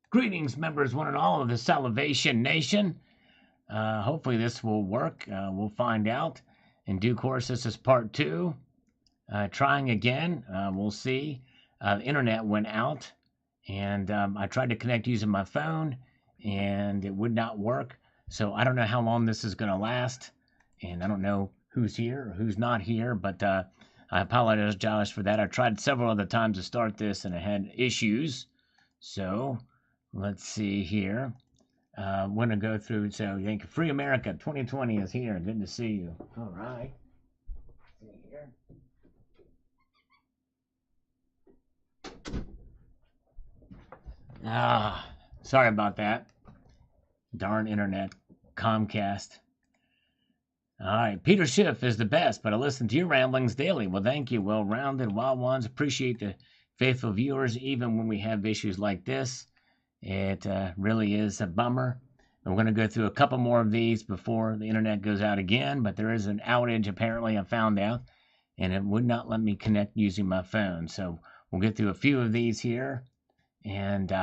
Greetings, members, one and all of the Salivation Nation. Hopefully this will work. We'll find out. In due course, this is part 2. Trying again. We'll see. The internet went out, and I tried to connect using my phone, and it would not work. So I don't know how long this is going to last, and I don't know who's here or who's not here, but I apologize for that. I tried several other times to start this, and I had issues. So let's see here. Want to go through. So, thank you. Free America 2020 is here. Good to see you. All right. See here. Sorry about that. Darn internet. Comcast. All right. Peter Schiff is the best, but I listen to your ramblings daily. Well, thank you. Well-rounded, wild ones. Appreciate the faithful viewers, even when we have issues like this. It really is a bummer. I'm going to go through a couple more of these before the internet goes out again, but there is an outage apparently I found out, and it would not let me connect using my phone. So we'll get through a few of these here and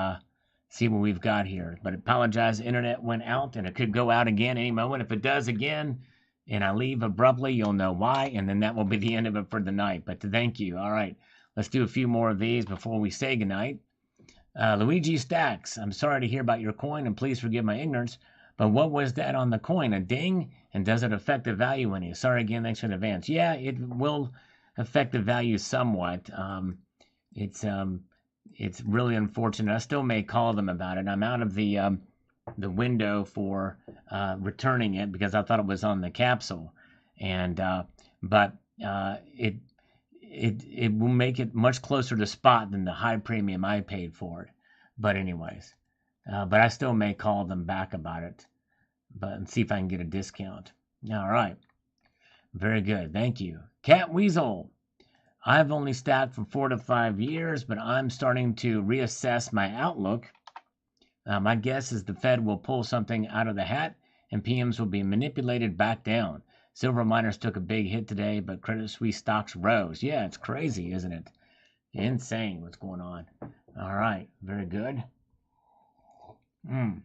see what we've got here. But I apologize, the internet went out, and it could go out again any moment. If it does again and I leave abruptly, you'll know why, and then that will be the end of it for the night. But thank you. All right, let's do a few more of these before we say goodnight. Luigi Stacks, I'm sorry to hear about your coin, and please forgive my ignorance, but what was that on the coin? A ding? And does it affect the value any? Sorry again, thanks for the advance. Yeah, it will affect the value somewhat. It's really unfortunate. I still may call them about it. I'm out of the window for returning it because I thought it was on the capsule, and but it will make it much closer to spot than the high premium I paid for it. But anyways, but I still may call them back about it, and see if I can get a discount. All right, very good, thank you. Cat Weasel, I've only stacked for 4 to 5 years, but I'm starting to reassess my outlook. My guess is the Fed will pull something out of the hat, and PMs will be manipulated back down. Silver miners took a big hit today, but Credit Suisse stocks rose. Yeah, it's crazy, isn't it? Insane what's going on. All right, very good. All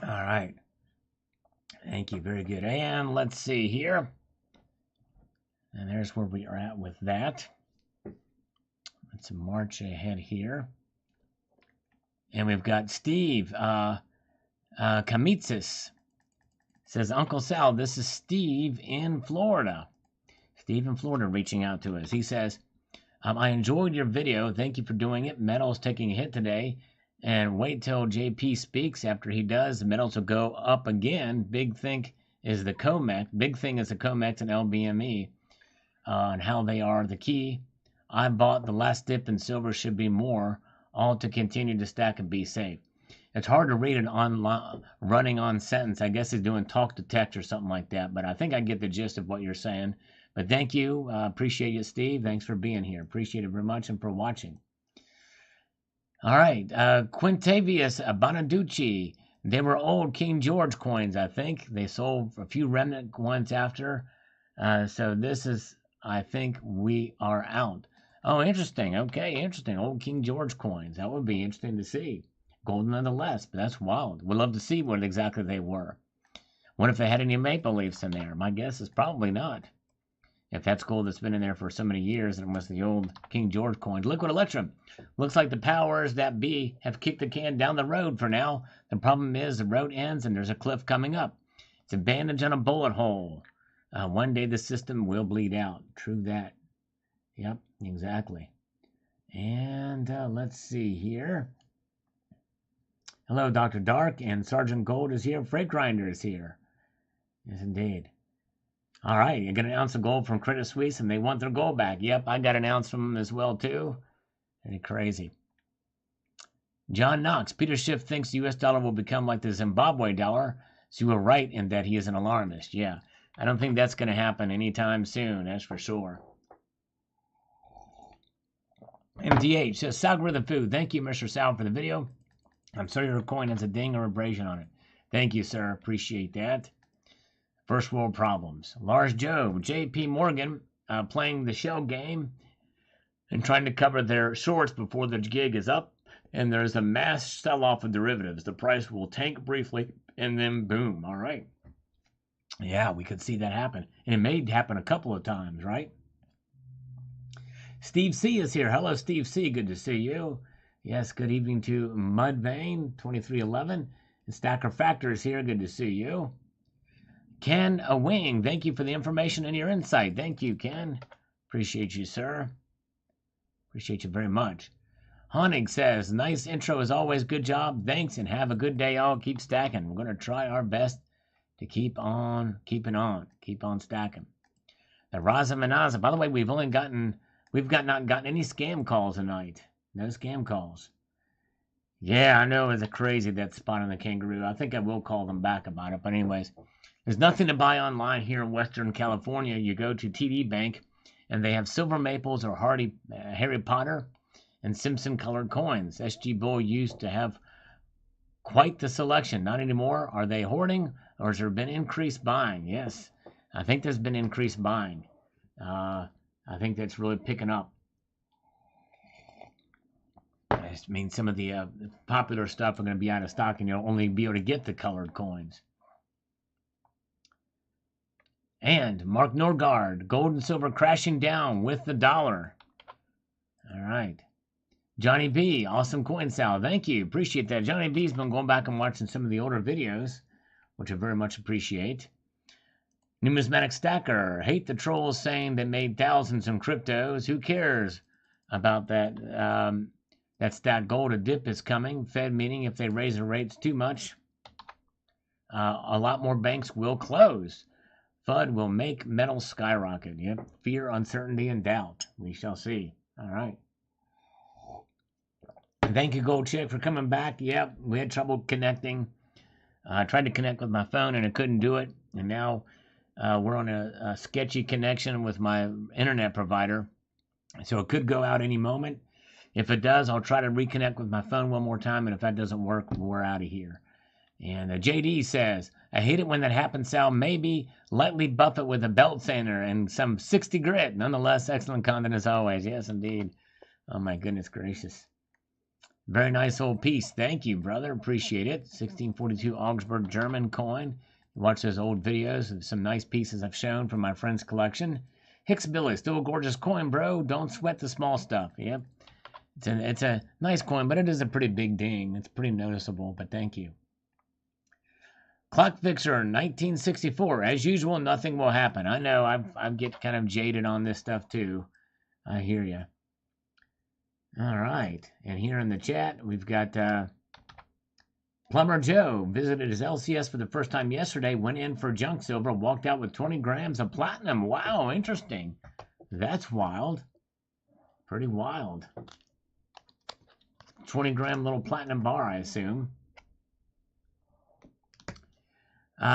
right. Thank you, very good. And let's see here. And there's where we are at with that. Let's march ahead here. And we've got Steve Kamitsis. Says, Uncle Sal, this is Steve in Florida. Steve in Florida reaching out to us. He says, I enjoyed your video. Thank you for doing it. Metal's taking a hit today. And wait till JP speaks. After he does, the metals will go up again. Big thing is the COMEX and LBME and how they are the key. I bought the last dip in silver, should be more, all to continue to stack and be safe. It's hard to read an online running on sentence. I guess he's doing talk to text or something like that, but I think I get the gist of what you're saying. But thank you. Appreciate you, Steve. Thanks for being here. Appreciate it very much and for watching. All right. Quintavious Bonaducci. They were old King George coins, I think. They sold a few remnant ones after. So this is, I think we are out. Oh, interesting. Okay, interesting. Old King George coins. That would be interesting to see. Gold nonetheless, but that's wild. We'd love to see what exactly they were. What if they had any maple leaves in there? My guess is probably not. If that's gold that's been in there for so many years, and it was the old King George coins. Liquid Electrum. Looks like the powers that be have kicked the can down the road for now. The problem is the road ends and there's a cliff coming up. It's a bandage on a bullet hole. One day the system will bleed out. True that. Yep, exactly. And let's see here. Hello, Dr. Dark, and Sergeant Gold is here. Freight Grinder is here. Yes, indeed. All right, you got an ounce of gold from Credit Suisse, and they want their gold back. Yep, I got an ounce from them as well, too. Pretty crazy. John Knox. Peter Schiff thinks the U.S. dollar will become like the Zimbabwe dollar, so you were right in that he is an alarmist. Yeah, I don't think that's going to happen anytime soon, that's for sure. MDH says, Salgorithm Food. Thank you, Mr. Sal, for the video. I'm sorry your coin has a ding or abrasion on it. Thank you, sir. Appreciate that. First world problems. Lars Joe, J.P. Morgan, playing the shell game and trying to cover their shorts before the gig is up. and there's a mass sell-off of derivatives. The price will tank briefly, and then boom. All right. Yeah, we could see that happen. And it may happen a couple of times, right? Steve C is here. Hello, Steve C. Good to see you. Yes, good evening to Mudvayne 2311. And Stacker Factor is here. Good to see you. Ken Wing, thank you for the information and your insight. Thank you, Ken. Appreciate you, sir. Appreciate you very much. Honig says, nice intro as always. Good job. Thanks, and have a good day, all. Keep stacking. We're going to try our best to keep on keeping on. Keep on stacking. The Raza Manaza. By the way, we've not gotten any scam calls tonight. No scam calls. Yeah, I know it's a crazy that spot on the kangaroo. I think I will call them back about it. But anyways, there's nothing to buy online here in Western California. You go to TD Bank, and they have Silver Maples or Harry Potter and Simpson colored coins. SG Bull used to have quite the selection. Not anymore. Are they hoarding, or has there been increased buying? Yes, I think there's been increased buying. I think that's really picking up. I mean, some of the popular stuff are going to be out of stock, and you'll only be able to get the colored coins. And Mark Norgard, gold and silver crashing down with the dollar. All right. Johnny B, awesome coin sal. Thank you. Appreciate that. Johnny B's been going back and watching some of the older videos, which I very much appreciate. Numismatic Stacker, hate the trolls saying they made thousands in cryptos. Who cares about that? That stat gold, a dip is coming. Fed meaning if they raise the rates too much, a lot more banks will close. FUD will make metal skyrocket. Yep. Fear, uncertainty, and doubt. We shall see. All right. Thank you, Gold Chick, for coming back. Yep. We had trouble connecting. I tried to connect with my phone, and I couldn't do it. And now we're on a sketchy connection with my internet provider. So it could go out any moment. If it does, I'll try to reconnect with my phone one more time. And if that doesn't work, we're out of here. And JD says, I hate it when that happens, Sal. Maybe lightly buff it with a belt sander and some 60 grit. Nonetheless, excellent content as always. Yes, indeed. Oh, my goodness gracious. Very nice old piece. Thank you, brother. Appreciate it. 1642 Augsburg German coin. Watch those old videos of some nice pieces I've shown from my friend's collection. Hicks Billy, still a gorgeous coin, bro. Don't sweat the small stuff. Yep. It's a nice coin, but it is a pretty big ding. It's pretty noticeable, but thank you. Clock Fixer, 1964. As usual, nothing will happen. I know, I get kind of jaded on this stuff too. I hear you. All right. And here in the chat, we've got Plumber Joe. Visited his LCS for the first time yesterday. Went in for junk silver. Walked out with 20 grams of platinum. Wow, interesting. That's wild. Pretty wild. 20-gram little platinum bar, I assume.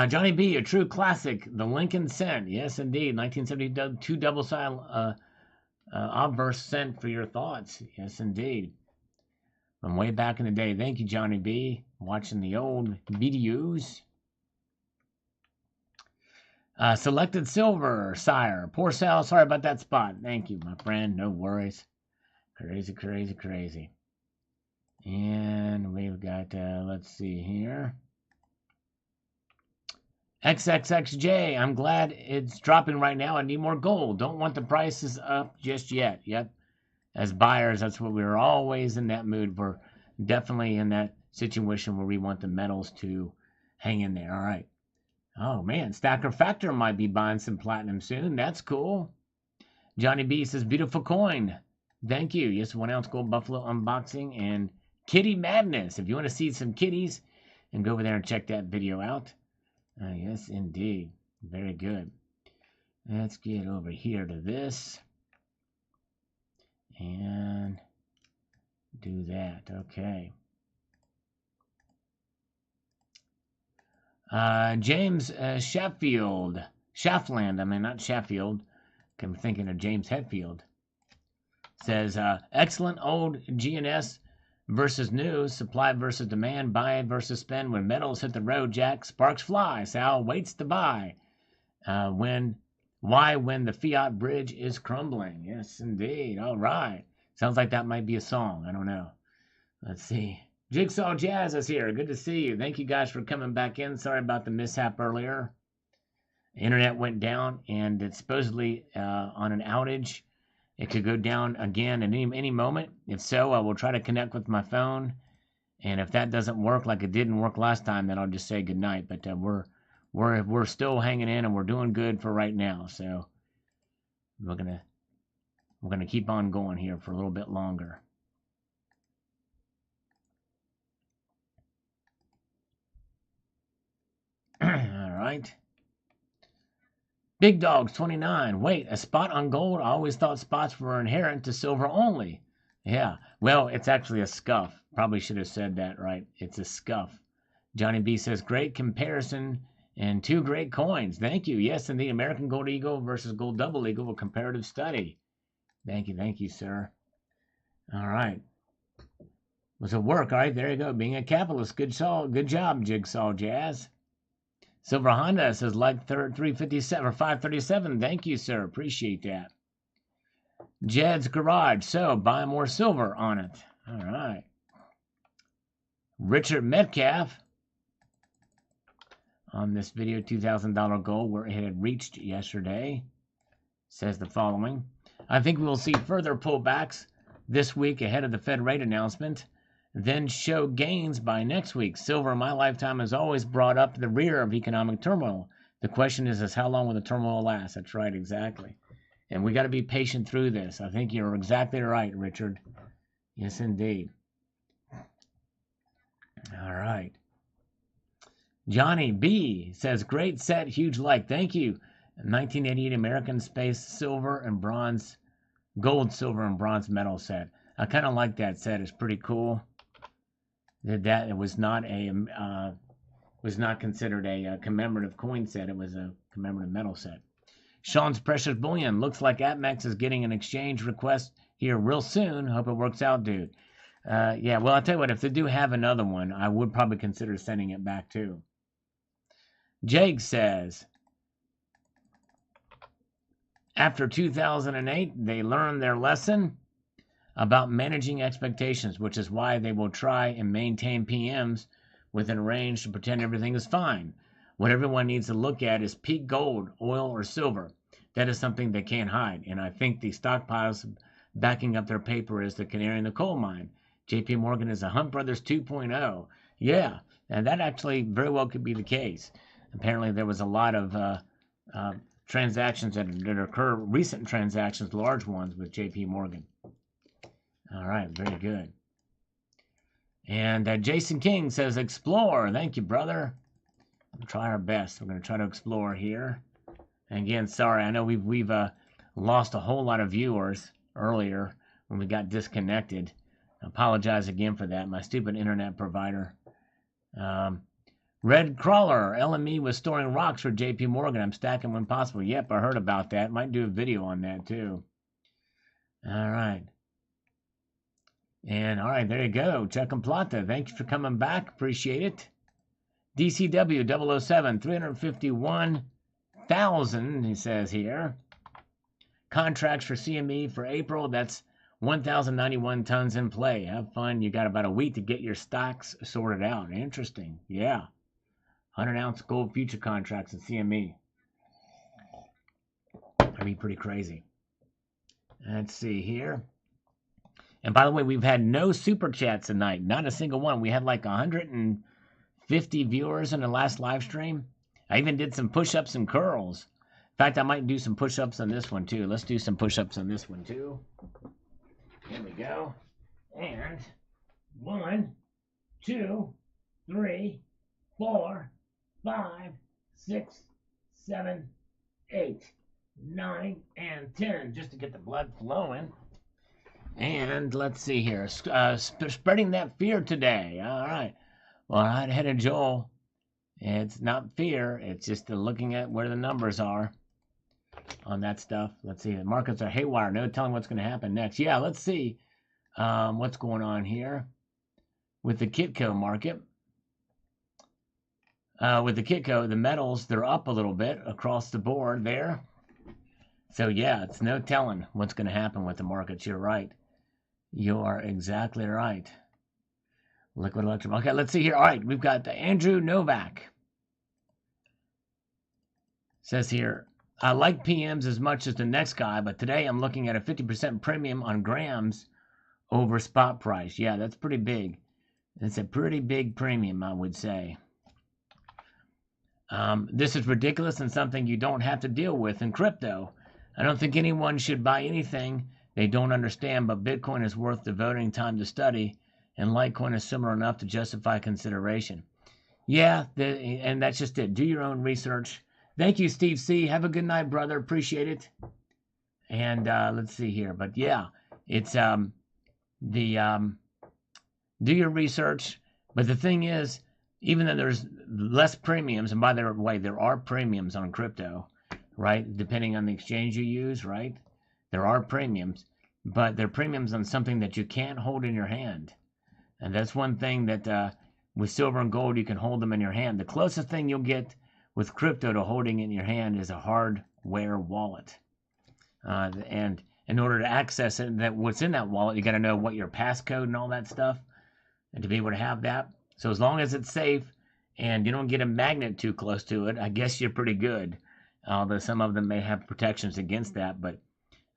Johnny B, a true classic, the Lincoln Cent. Yes, indeed. 1972 double-sided obverse cent for your thoughts. Yes, indeed. From way back in the day. Thank you, Johnny B. Watching the old videos. Selected silver, sire. Poor Sal, sorry about that spot. Thank you, my friend. No worries. Crazy, crazy, crazy. And we've got, let's see here. XXXJ, I'm glad it's dropping right now. I need more gold. Don't want the prices up just yet. Yep. As buyers, that's what we're always in that mood. We're definitely in that situation where we want the metals to hang in there. All right. Oh, man. Stacker Factor might be buying some platinum soon. That's cool. Johnny B says, beautiful coin. Thank you. Yes, 1 ounce gold buffalo unboxing and kitty madness. If you want to see some kitties, and go over there and check that video out. Yes, indeed. Very good. Let's get over here to this. And do that. Okay. James Sheffield. Shaftland, I mean, not Sheffield. I'm thinking of James Hetfield. Says, excellent old GNS versus new, supply versus demand, buy versus spend. When metals hit the road, Jack, sparks fly. Sal waits to buy. When the fiat bridge is crumbling. Yes, indeed. All right. Sounds like that might be a song. I don't know. Let's see. Jigsaw Jazz is here. Good to see you. Thank you guys for coming back in. Sorry about the mishap earlier. Internet went down, and it's supposedly on an outage. It could go down again at any moment. If so, I will try to connect with my phone. And if that doesn't work like it didn't work last time, then I'll just say goodnight. But we're still hanging in, and we're doing good for right now. So we're gonna keep on going here for a little bit longer. All right. Big Dogs 29. Wait, a spot on gold? I always thought spots were inherent to silver only. Yeah. Well, it's actually a scuff. Probably should have said that right. It's a scuff. Johnny B says, great comparison and two great coins. Thank you. Yes, indeed. American Gold Eagle versus Gold Double Eagle, a comparative study. Thank you, sir. All right. Was it work? All right, there you go. Being a capitalist. Good job, Jigsaw Jazz. Silver Honda says like 357 or 537. Thank you, sir. Appreciate that. Jed's Garage. So buy more silver on it. All right. Richard Metcalf on this video, $2,000 goal where it had reached yesterday, says the following. I think we will see further pullbacks this week ahead of the Fed rate announcement, then show gains by next week. Silver in my lifetime has always brought up the rear of economic turmoil. The question is how long will the turmoil last? That's right, exactly. And we got to be patient through this. I think you're exactly right, Richard. Yes, indeed. All right. Johnny B says, great set, huge like. Thank you. 1988 American Space Silver and Bronze, Gold, Silver, and Bronze medal set. I kind of like that set. It's pretty cool. That it was not considered a commemorative coin set. It was a commemorative medal set. Sean's Precious Bullion. Looks like APMEX is getting an exchange request here real soon. Hope it works out, dude. Yeah, well, I'll tell you what. If they do have another one, I would probably consider sending it back too. Jake says, after 2008, they learned their lesson about managing expectations, which is why they will try and maintain PMs within a range to pretend everything is fine. What everyone needs to look at is peak gold, oil, or silver. That is something they can't hide. And I think the stockpiles backing up their paper is the canary in the coal mine. JP Morgan is a Hunt Brothers 2.0. Yeah, and that actually very well could be the case. Apparently there was a lot of transactions that occur, recent transactions, large ones with JP Morgan. All right, very good. And Jason King says, explore. Thank you, brother. We'll try our best. We're going to try to explore here. And again, sorry, I know we've lost a whole lot of viewers earlier when we got disconnected. I apologize again for that. My stupid internet provider. Red Crawler, LME was storing rocks for JP Morgan. I'm stacking when possible. Yep, I heard about that. Might do a video on that too. All right. And all right, there you go. Chuck and Plata, thank you for coming back. Appreciate it. DCW 007, 351,000, he says here. Contracts for CME for April, that's 1,091 tons in play. Have fun. You got about a week to get your stocks sorted out. Interesting. Yeah. 100-ounce gold future contracts in CME. That'd be pretty crazy. Let's see here. And by the way, we've had no super chats tonight. Not a single one. We had like 150 viewers in the last live stream. I even did some push-ups and curls. In fact, I might do some push-ups on this one too. Let's do some push-ups on this one too. Here we go. And 1, 2, 3, 4, 5, 6, 7, 8, 9, and 10, just to get the blood flowing. And let's see here. Spreading that fear today. All right. Well, I'd head of Joel. It's not fear. It's just looking at where the numbers are on that stuff. Let's see. The markets are haywire. No telling what's going to happen next. Yeah, let's see what's going on here with the Kitco market. With the Kitco, the metals, they're up a little bit across the board there. So, yeah, it's no telling what's going to happen with the markets. You're right. You are exactly right. Liquid Electrum. Okay, let's see here. All right, we've got Andrew Novak. Says here, I like PMs as much as the next guy, but today I'm looking at a 50% premium on grams over spot price. Yeah, that's pretty big. It's a pretty big premium, I would say. This is ridiculous and something you don't have to deal with in crypto. I don't think anyone should buy anything they don't understand, but Bitcoin is worth devoting time to study, and Litecoin is similar enough to justify consideration. Yeah, and that's just it. Do your own research. Thank you, Steve C. Have a good night, brother. Appreciate it. And let's see here. But yeah, it's do your research. But the thing is, even though there's less premiums, and by the way, there are premiums on crypto, right? Depending on the exchange you use, right? There are premiums, but they're premiums on something that you can't hold in your hand. And that's one thing that with silver and gold, you can hold them in your hand. The closest thing you'll get with crypto to holding it in your hand is a hardware wallet. And in order to access it, what's in that wallet, you got to know what your passcode and all that stuff, and to be able to have that. So as long as it's safe and you don't get a magnet too close to it, I guess you're pretty good. Although some of them may have protections against that, but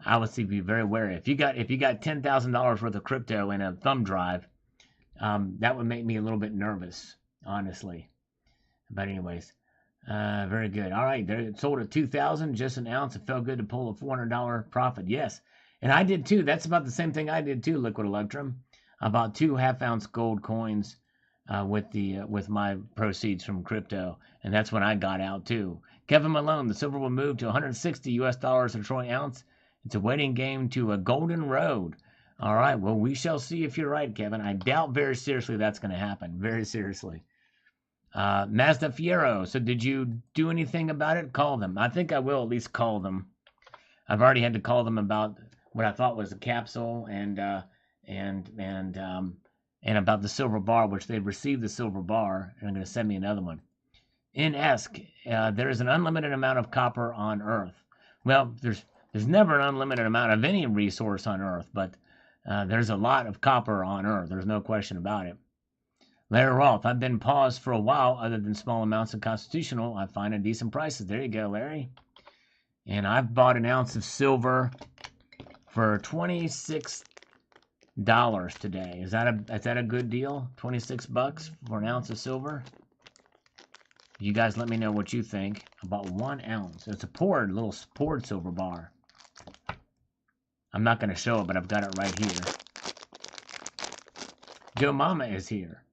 I would say be very wary. If you got $10,000 worth of crypto in a thumb drive, that would make me a little bit nervous, honestly. But anyways, very good. All right, there, it sold at $2,000, just an ounce. It felt good to pull a $400 profit. Yes, and I did too. That's about the same thing I did too. Liquid Electrum. I bought 2 half-ounce gold coins with my proceeds from crypto, and that's when I got out too. Kevin Malone, the silver will move to $160 a troy ounce. It's a waiting game to a golden road. All right, well, we shall see if you're right, Kevin. I doubt very seriously that's going to happen. Very seriously. Mazda Fiero. So did you do anything about it? Call them. I think I will at least call them. I've already had to call them about what I thought was a capsule and about the silver bar, which they've received the silver bar, and are going to send me another one. In ESC, there is an unlimited amount of copper on Earth. Well, there's never an unlimited amount of any resource on Earth, but there's a lot of copper on Earth. There's no question about it. Larry Roth, I've been paused for a while. Other than small amounts of constitutional, I find at decent prices. There you go, Larry. And I've bought an ounce of silver for $26 today. Is that a good deal? $26 for an ounce of silver? You guys let me know what you think. About 1 ounce. It's a little poured silver bar. I'm not going to show it, but I've got it right here. Joe Mama is here.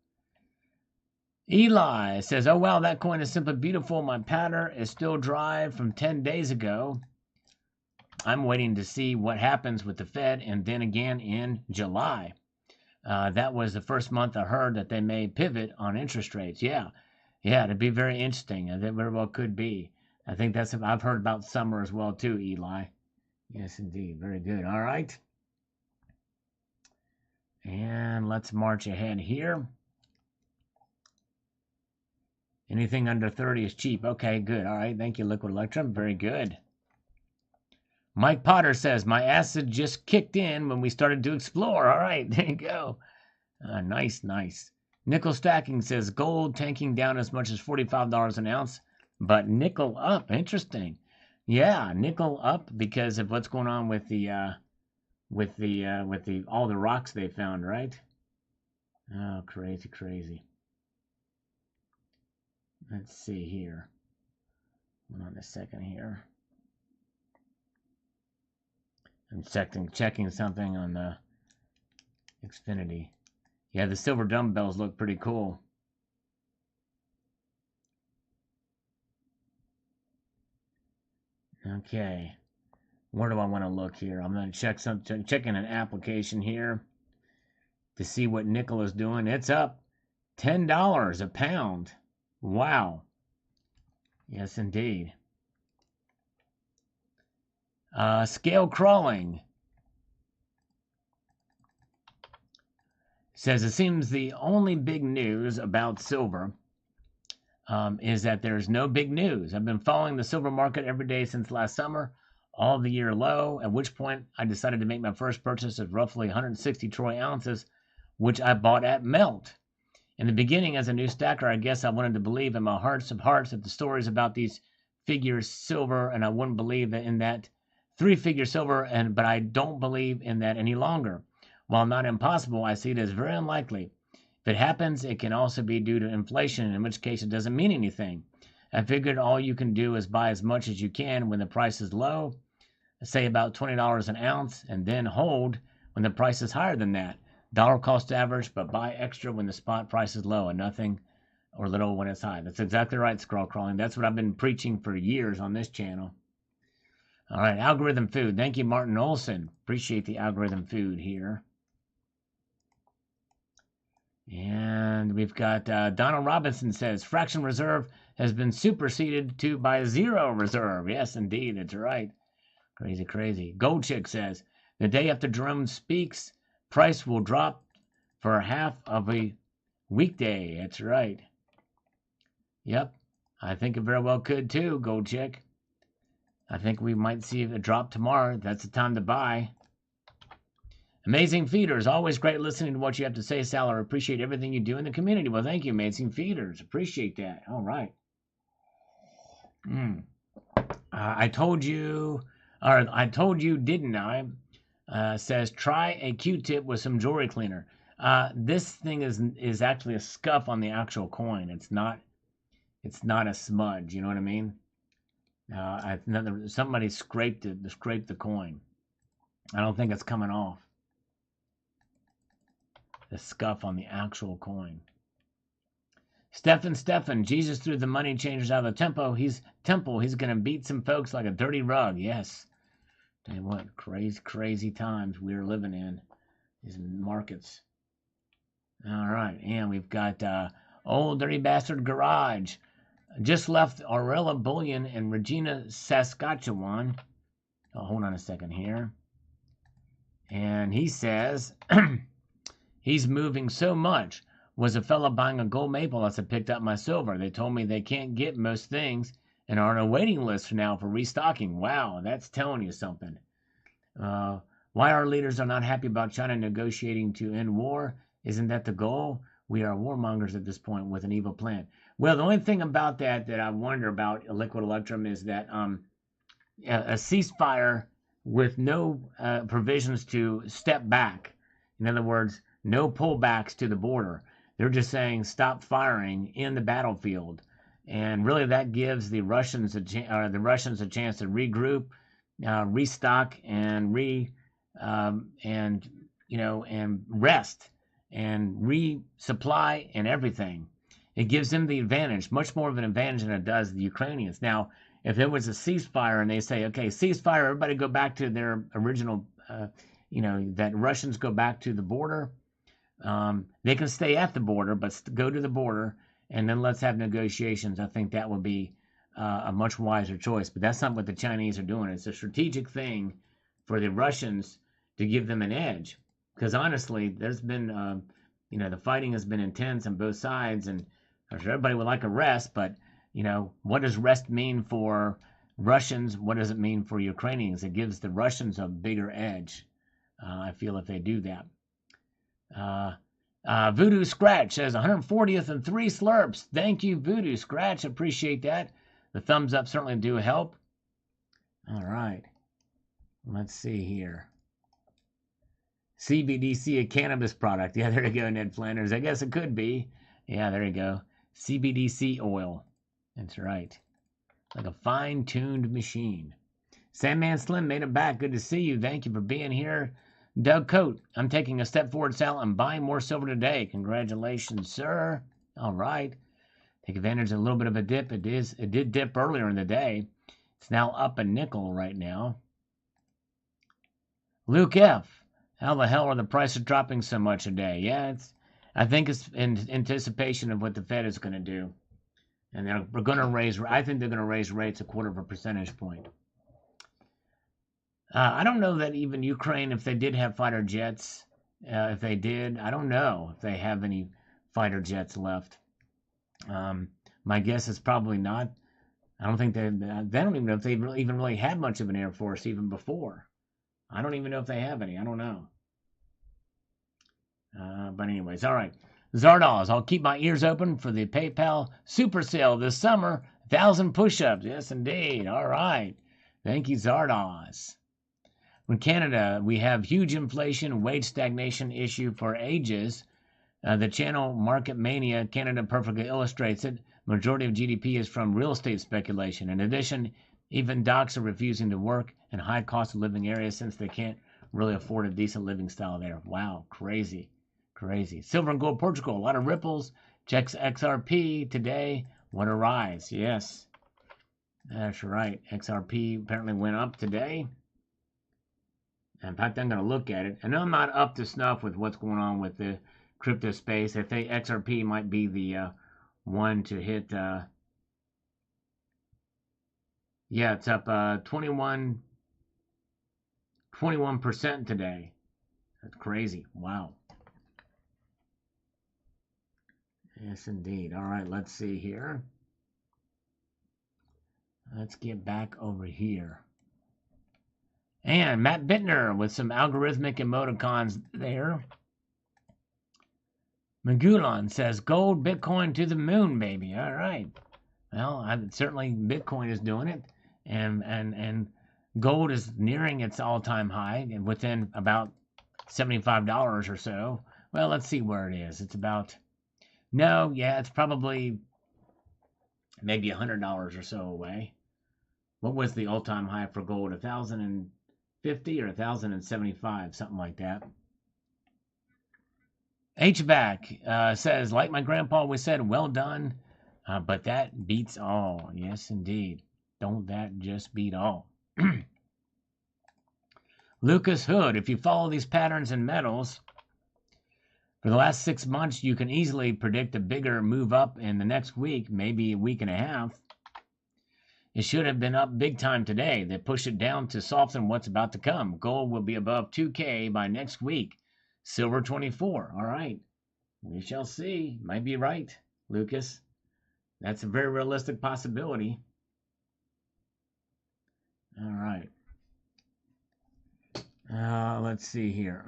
Eli says, oh, wow, that coin is simply beautiful. My powder is still dry from 10 days ago. I'm waiting to see what happens with the Fed and then again in July. That was the first month I heard that they may pivot on interest rates. Yeah, it'd be very interesting. That very well could be. I think I've heard about summer as well too, Eli. Yes, indeed. Very good. All right. And let's march ahead here. Anything under 30 is cheap. Okay, good. All right. Thank you, Liquid Electrum. Very good. Mike Potter says, my acid just kicked in when we started to explore. All right. There you go. Nice. Nickel Stacking says, gold tanking down as much as $45 an ounce, but nickel up. Interesting. Yeah, nickel up because of what's going on with all the rocks they found, right? Oh, crazy. Let's see here. Hold on a second here. I'm checking something on the Xfinity. Yeah, the silver dumbbells look pretty cool. Okay. Where do I want to look here? I'm going to checking an application here to see what nickel is doing. It's up $10 a pound. Wow. Yes, indeed. Scale crawling says it seems the only big news about silver is that there's no big news. I've been following the silver market every day since last summer, all the year low, at which point I decided to make my first purchase of roughly 160 troy ounces, which I bought at melt. In the beginning, as a new stacker, I guess I wanted to believe in my hearts of hearts that the stories about these figures silver, and I wouldn't believe that in that 3-figure silver, but I don't believe in that any longer. While not impossible, I see it as very unlikely. If it happens, it can also be due to inflation, in which case it doesn't mean anything. I figured all you can do is buy as much as you can when the price is low, say about $20 an ounce, and then hold when the price is higher than that. Dollar cost average, but buy extra when the spot price is low and nothing or little when it's high. That's exactly right, Scroll Crawling. That's what I've been preaching for years on this channel. All right, algorithm food. Thank you, Martin Olson. Appreciate the algorithm food here. And we've got Donald Robinson says, fraction reserve has been superseded by zero reserve. Yes, indeed, that's right. Crazy, crazy. Gold Chick says, the day after Jerome speaks, price will drop for half of a weekday. That's right. Yep, I think it very well could too, Gold Chick. I think we might see a drop tomorrow. That's the time to buy. Amazing Feeders, always great listening to what you have to say, Sal. I appreciate everything you do in the community. Well, thank you, Amazing Feeders. Appreciate that. All right. I told you, didn't I? Says, try a Q-tip with some jewelry cleaner. This thing is actually a scuff on the actual coin. It's not a smudge. You know what I mean? Somebody scraped the coin. I don't think it's coming off. The scuff on the actual coin. Stefan, Jesus threw the money changers out of the temple. He's going to beat some folks like a dirty rug. Yes. Tell you what, crazy times we're living in. These markets. All right. And we've got Old Dirty Bastard Garage. Just left Aurella Bullion in Regina, Saskatchewan. Oh, hold on a second here. And he says... He's moving so much. Was a fella buying a gold maple as I picked up my silver. They told me they can't get most things and are on a waiting list now for restocking. Wow, that's telling you something. Why our leaders are not happy about China negotiating to end war? Isn't that the goal? We are warmongers at this point with an evil plan. Well, the only thing about that I wonder about Liquid Electrum is that a ceasefire with no provisions to step back. In other words, no pullbacks to the border. They're just saying stop firing in the battlefield, and really that gives the Russians a chance to regroup, restock, and rest and resupply and everything. It gives them the advantage, much more of an advantage than it does the Ukrainians. Now, if there was a ceasefire and they say, okay, ceasefire, everybody go back to their original, that Russians go back to the border. They can stay at the border, but go to the border, and then let's have negotiations. I think that would be a much wiser choice. But that's not what the Chinese are doing. It's a strategic thing for the Russians to give them an edge. Because honestly, there's been, the fighting has been intense on both sides, and I'm sure everybody would like a rest. But what does rest mean for Russians? What does it mean for Ukrainians? It gives the Russians a bigger edge. I feel if they do that. Voodoo Scratch says 140th and 3 slurps. Thank you, Voodoo Scratch. Appreciate that. The thumbs up certainly do help. All right. Let's see here. CBDC, a cannabis product. Yeah, there you go, Ned Flanders. I guess it could be. Yeah, there you go. CBDC oil. That's right. Like a fine-tuned machine. Sandman Slim made it back. Good to see you. Thank you for being here. Doug Coate, I'm taking a step forward, Sal. I'm buying more silver today. Congratulations, sir. All right. Take advantage of a little bit of a dip. It did dip earlier in the day. It's now up a nickel right now. Luke F. How the hell are the prices dropping so much today? Yeah, I think it's in anticipation of what the Fed is going to do. And we're going to raise, I think they're going to raise rates 0.25 percentage point. I don't know that even Ukraine, if they did have fighter jets, if they did, I don't know if they have any fighter jets left. My guess is probably not. I don't think they don't even know if they even really had much of an Air Force even before. I don't even know if they have any. I don't know. But anyways, all right. Zardoz, I'll keep my ears open for the PayPal super sale this summer. 1,000 push-ups. Yes, indeed. All right. Thank you, Zardoz. In Canada, we have huge inflation, wage stagnation issue for ages. The channel Market Mania Canada perfectly illustrates it. Majority of GDP is from real estate speculation. In addition, even docs are refusing to work in high cost of living areas since they can't really afford a decent living style there. Wow, crazy. Crazy. Silver and gold Portugal, a lot of ripples. Checks XRP today. What a rise. Yes. That's right. XRP apparently went up today. In fact, I'm going to look at it. I know I'm not up to snuff with what's going on with the crypto space. I think XRP might be the one to hit. Yeah, it's up 21% today. That's crazy. Wow. Yes, indeed. All right, let's see here. Let's get back over here. And Matt Bittner with some algorithmic emoticons there. Magulon says, gold, Bitcoin to the moon, baby. All right. Well, certainly Bitcoin is doing it. And gold is nearing its all-time high and within about $75 or so. Well, let's see where it is. It's about... No, yeah, it's probably maybe $100 or so away. What was the all-time high for gold? 1,050 or 1,075, something like that. HVAC says, like my grandpa always said, well done, but that beats all. Yes, indeed. Don't that just beat all? Lucas Hood, if you follow these patterns in metals, for the last 6 months, you can easily predict a bigger move up in the next week, maybe a week and a half. It should have been up big time today. They pushed it down to soften what's about to come. Gold will be above 2K by next week. Silver 24. All right. We shall see. Might be right, Lucas. That's a very realistic possibility. All right. Let's see here.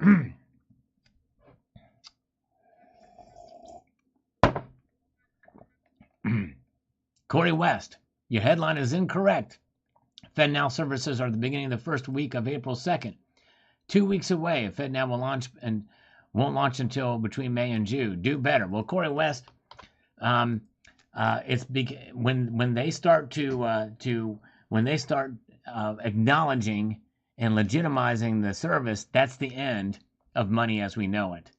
Corey West, your headline is incorrect. FedNow services are the beginning of the first week of April 2nd. 2 weeks away. FedNow will launch and won't launch until between May and June. Do better. Well, Corey West, when they start acknowledging and legitimizing the service, that's the end of money as we know it.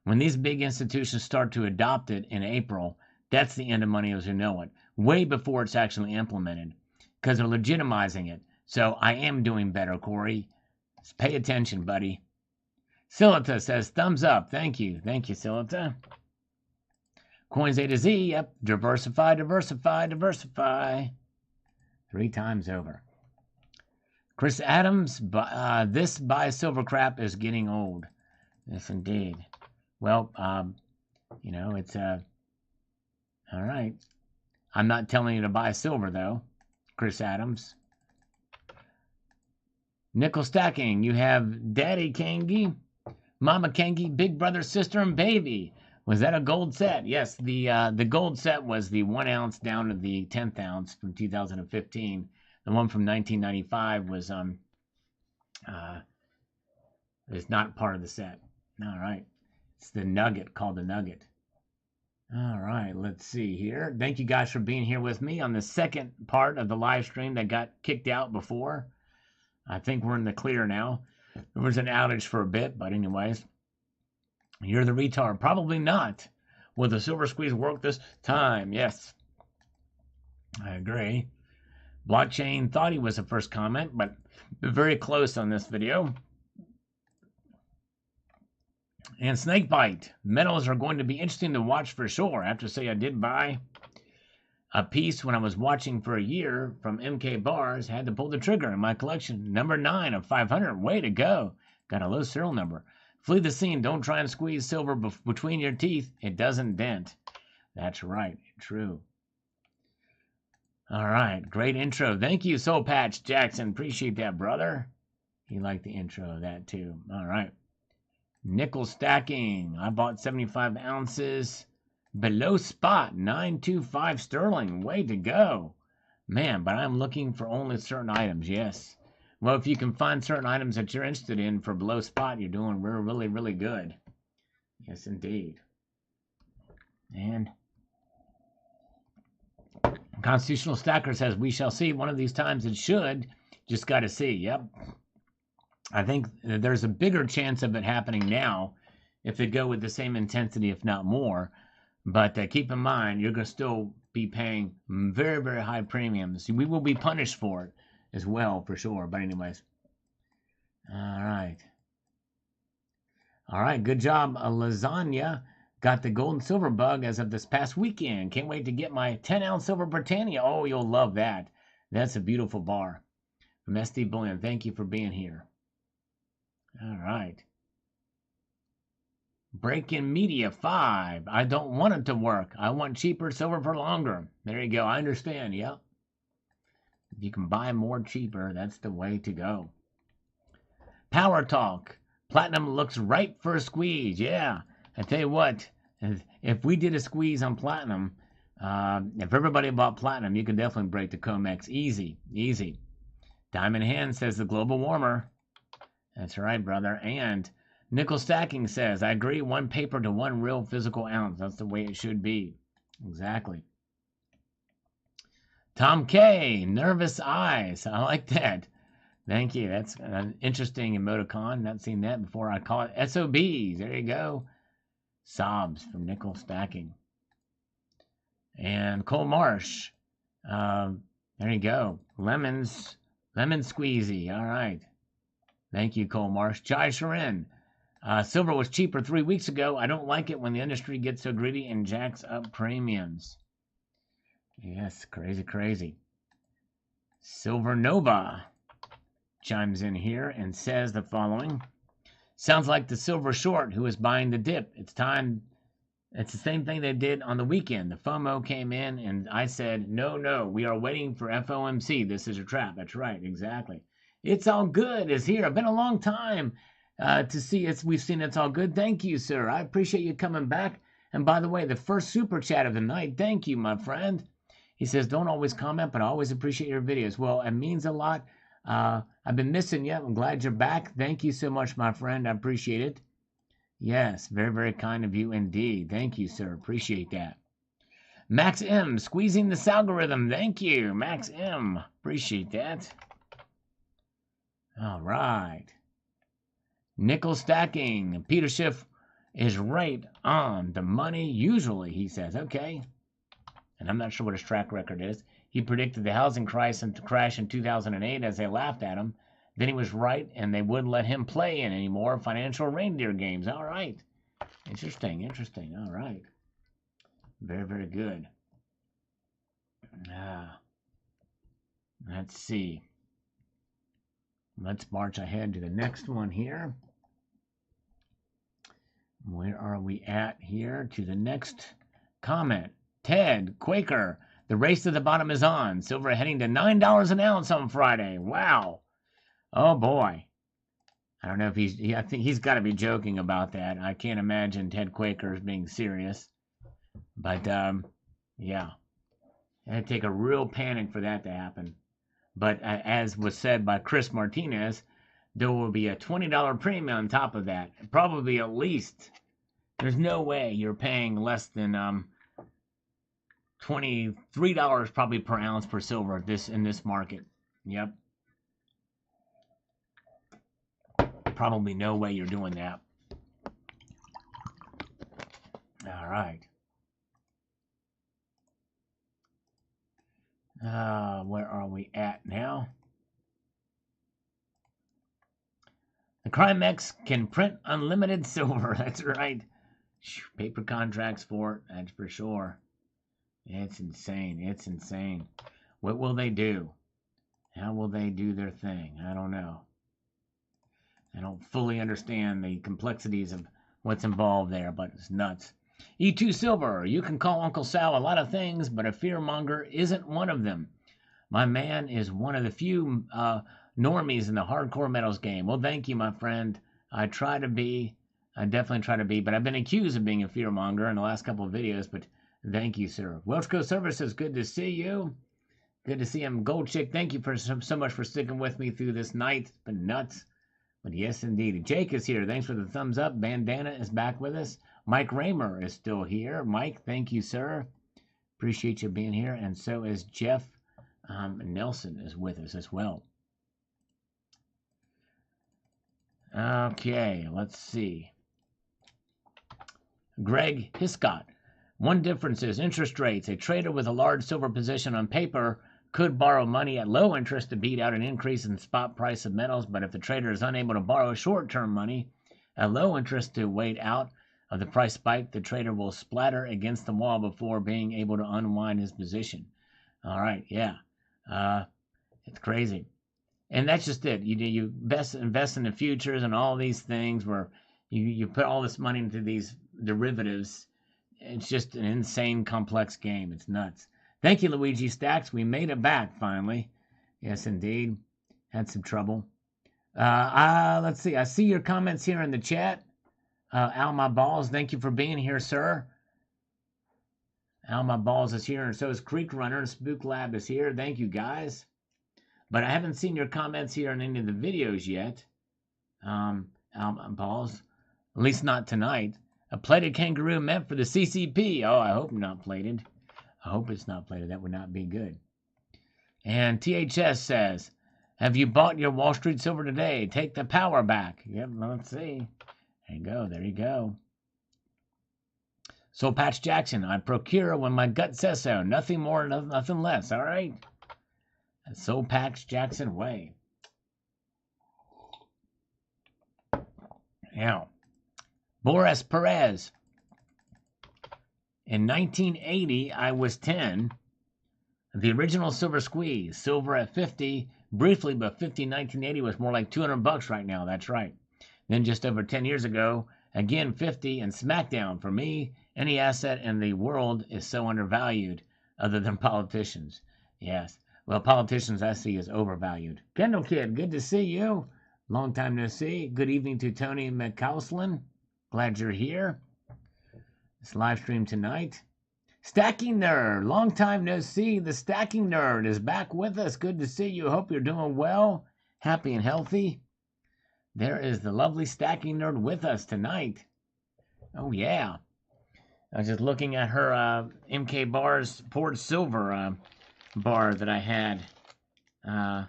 When these big institutions start to adopt it in April, that's the end of money as we know it, way before it's actually implemented, because they're legitimizing it. So I am doing better, Corey. Just pay attention, buddy. Silita says, thumbs up. Thank you. Thank you, Silita. Coins A to Z. Yep. Diversify, diversify, diversify. 3 times over. Chris Adams, this buy silver crap is getting old. Yes, indeed. Well, it's all right. I'm not telling you to buy silver, though, Chris Adams. Nickel stacking. You have Daddy Kangi, Mama Kangi, Big Brother, Sister, and Baby. Was that a gold set? Yes, the gold set was the 1 ounce down to the 10th ounce from 2015. The one from 1995 was is not part of the set. All right. It's the nugget, called the nugget. All right, let's see here. Thank you guys for being here with me on the second part of the live stream that got kicked out before. I think we're in the clear now. There was an outage for a bit, but anyways. You're the retard. Probably not. Will the silver squeeze work this time? Yes. I agree. Blockchain thought he was the first comment, but very close on this video. And snakebite. Metals are going to be interesting to watch for sure. I have to say I did buy a piece when I was watching for a year from MK Bars. Had to pull the trigger in my collection. Number 9 of 500. Way to go. Got a low serial number. Flee the scene. Don't try and squeeze silver between your teeth. It doesn't dent. That's right. True. All right. Great intro. Thank you, Soul Patch Jackson. Appreciate that, brother. He liked the intro of that too. All right. Nickel stacking. I bought 75 ounces below spot, 925 sterling. Way to go. Man, but I'm looking for only certain items, yes. Well, if you can find certain items that you're interested in for below spot, you're doing really, really good. Yes, indeed. And Constitutional Stacker says, we shall see. One of these times it should. Just got to see. Yep. I think there's a bigger chance of it happening now if it go with the same intensity, if not more. But keep in mind, you're going to still be paying very, very high premiums. We will be punished for it as well, for sure. But anyways. All right. All right. Good job, Lasagna. Got the gold and silver bug as of this past weekend. Can't wait to get my 10-ounce silver Britannia. Oh, you'll love that. That's a beautiful bar. From SD Bullion, thank you for being here. All right. Break-in Media 5. I don't want it to work. I want cheaper silver for longer. There you go. I understand. Yep. If you can buy more cheaper, that's the way to go. Power Talk. Platinum looks ripe for a squeeze. Yeah. I tell you what, if we did a squeeze on platinum, if everybody bought platinum, you could definitely break the COMEX. Easy, easy. Diamond Hand says the global warmer. That's right, brother. And Nickel Stacking says, I agree, 1 paper to 1 real physical ounce. That's the way it should be. Exactly. Tom K, Nervous Eyes. I like that. Thank you. That's an interesting emoticon. Not seen that before. I call it SOBs. There you go. Sobs from Nickel Stacking. And Cole Marsh. There you go. Lemon squeezy. All right. Thank you, Cole Marsh. Jai Sharin. Silver was cheaper 3 weeks ago. I don't like it when the industry gets so greedy and jacks up premiums. Yes, crazy, crazy. Silver Nova chimes in here and says the following. Sounds like the silver short who is buying the dip. It's time. It's the same thing they did on the weekend. The FOMO came in and I said, no, we are waiting for FOMC. This is a trap. That's right. Exactly. It's all good is here. It's been a long time to see it. We've seen It's All Good. Thank you, sir. I appreciate you coming back. And by the way, the first super chat of the night. Thank you, my friend. He says, don't always comment, but I always appreciate your videos. Well, it means a lot. I've been missing you. I'm glad you're back. Thank you so much, my friend. I appreciate it. Yes, very, very kind of you indeed. Thank you, sir. Appreciate that. Max M, squeezing this algorithm. Thank you, Max M. Appreciate that. All right. Nickel Stacking. Peter Schiff is right on the money usually, he says. Okay. And I'm not sure what his track record is. He predicted the housing crisis and crash in 2008 as they laughed at him. Then he was right, and they wouldn't let him play in any more financial reindeer games. All right. Interesting, interesting. All right. Very, very good. Let's see. Let's march ahead to the next one here. Where are we at here? To the next comment. Ted Quaker. The race to the bottom is on. Silver heading to $9 an ounce on Friday. Wow. Oh, boy. I don't know if I think he's got to be joking about that. I can't imagine Ted Quaker is being serious. But, yeah. It'd take a real panic for that to happen. But as was said by Chris Martinez, there will be a $20 premium on top of that. Probably at least. There's no way you're paying less than $23 probably per ounce per silver in this market. Yep. Probably no way you're doing that. All right. Where are we at now? The Crimex can print unlimited silver. That's right. Paper contracts for it. That's for sure. It's insane. It's insane. What will they do? How will they do their thing? I don't know. I don't fully understand the complexities of what's involved there, but it's nuts. E2 Silver, you can call Uncle Sal a lot of things, but a fearmonger isn't one of them. My man is one of the few normies in the hardcore metals game. Well, thank you, my friend. I try to be. I definitely try to be, but I've been accused of being a fearmonger in the last couple of videos, but thank you, sir. Welsh Coast Services, good to see you. Good to see him. Gold Chick, thank you for so much for sticking with me through this night. It's been nuts. But yes, indeed. Jake is here. Thanks for the thumbs up. Bandana is back with us. Mike Raymer is still here. Mike, thank you, sir. Appreciate you being here. And so is Jeff Nelson is with us as well. Okay, let's see. Greg Hiscott. One difference is interest rates. A trader with a large silver position on paper could borrow money at low interest to beat out an increase in spot price of metals, but if the trader is unable to borrow short-term money at low interest to wait out of the price spike, the trader will splatter against the wall before being able to unwind his position. All right, yeah. It's crazy. And that's just it. You invest in the futures and all these things where you put all this money into these derivatives. It's just an insane, complex game. It's nuts. Thank you, Luigi Stacks. We made it back, finally. Yes, indeed. Had some trouble. Let's see. I see your comments here in the chat. Al My Balls, thank you for being here, sir. Al My Balls is here, and so is Creek Runner. Spook Lab is here. Thank you, guys. But I haven't seen your comments here in any of the videos yet. Al My Balls. At least not tonight. A plated kangaroo meant for the CCP. Oh, I hope not plated. I hope it's not plated. That would not be good. And THS says, have you bought your Wall Street silver today? Take the power back. Yep, let's see. There you go. There you go. Soul Patch Jackson, I procure when my gut says so. Nothing more, nothing less. All right. That's Soul Patch Jackson way. Now, Boris Perez. In 1980, I was 10. The original silver squeeze. Silver at 50. Briefly, but 50 in 1980 was more like $200 right now. That's right. Then just over 10 years ago, again 50 and SmackDown. For me, any asset in the world is so undervalued other than politicians. Yes. Well, politicians I see is overvalued. Kendall Kid, good to see you. Long time no see. Good evening to Tony McCausland. Glad you're here. This live stream tonight. Stacking Nerd, long time no see. The Stacking Nerd is back with us. Good to see you. Hope you're doing well, happy and healthy. There is the lovely Stacking Nerd with us tonight. Oh yeah. I was just looking at her MK Bar's poured silver bar that I had that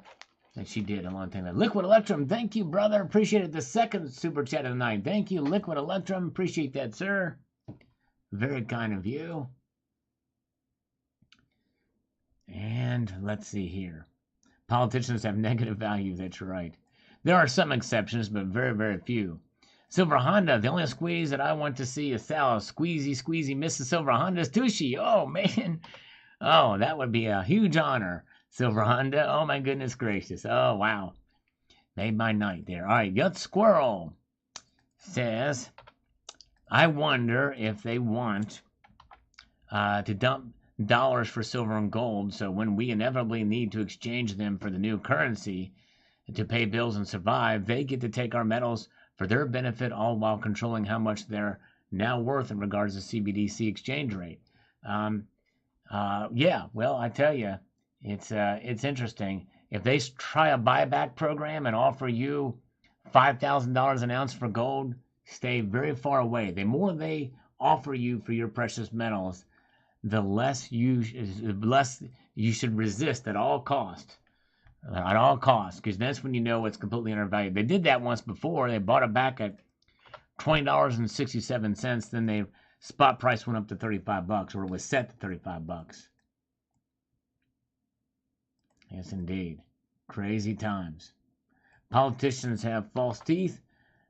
she did a long time ago. Liquid Electrum, thank you, brother. Appreciate it. The second super chat of the night. Thank you, Liquid Electrum. Appreciate that, sir. Very kind of you. And let's see here. Politicians have negative value. That's right. There are some exceptions, but very, very few. Silver Honda, the only squeeze that I want to see is Sal. Squeezy, Mrs. Silver Honda's Tushy. Oh, man. Oh, that would be a huge honor. Silver Honda. Oh, my goodness gracious. Oh, wow. Made my night there. All right, Yut Squirrel says, I wonder if they want to dump dollars for silver and gold, so when we inevitably need to exchange them for the new currency to pay bills and survive, they get to take our metals for their benefit, all while controlling how much they're now worth in regards to CBDC exchange rate. Yeah, well, I tell you, it's interesting. If they try a buyback program and offer you $5,000 an ounce for gold, stay very far away. The more they offer you for your precious metals, the less you should resist at all costs. At all costs, because that's when you know it's completely undervalued. They did that once before. They bought it back at $20.67. Then the spot price went up to $35, or it was set to $35. Yes, indeed. Crazy times. Politicians have false teeth.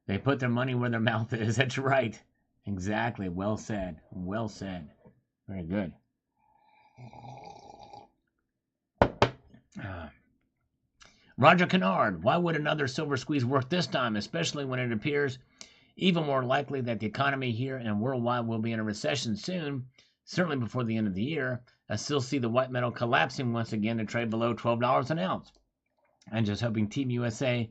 They put their money where their mouth is. That's right. Exactly. Well said. Well said. Very good. Roger Kennard, why would another silver squeeze work this time, especially when it appears even more likely that the economy here and worldwide will be in a recession soon, certainly before the end of the year? I still see the white metal collapsing once again to trade below $12 an ounce. I'm just hoping Team USA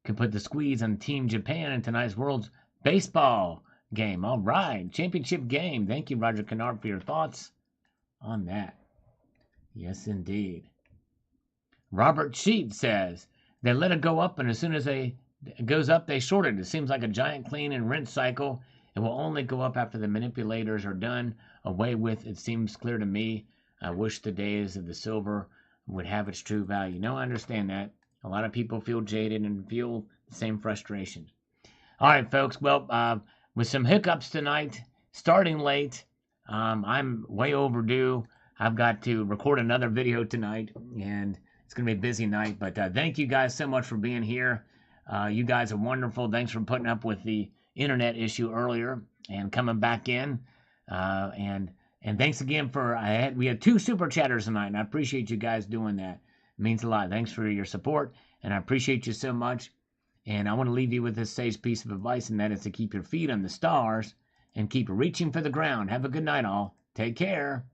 can put the squeeze on Team Japan in tonight's World's baseball game. All right. Championship game. Thank you, Roger Kennard, for your thoughts on that. Yes, indeed. Robert Sheep says, they let it go up, and as soon as it goes up, they short it. It seems like a giant clean and rinse cycle. It will only go up after the manipulators are done away with. It seems clear to me. I wish the days of the silver would have its true value. No, I understand that. A lot of people feel jaded and feel the same frustration. All right, folks. Well, with some hiccups tonight, starting late, I'm way overdue. I've got to record another video tonight, and it's going to be a busy night. But thank you guys so much for being here. You guys are wonderful. Thanks for putting up with the internet issue earlier and coming back in. And thanks again for we had 2 super chatters tonight, and I appreciate you guys doing that. It means a lot. Thanks for your support, and I appreciate you so much. And I want to leave you with this sage piece of advice, and that is to keep your feet on the stars and keep reaching for the ground. Have a good night, all. Take care.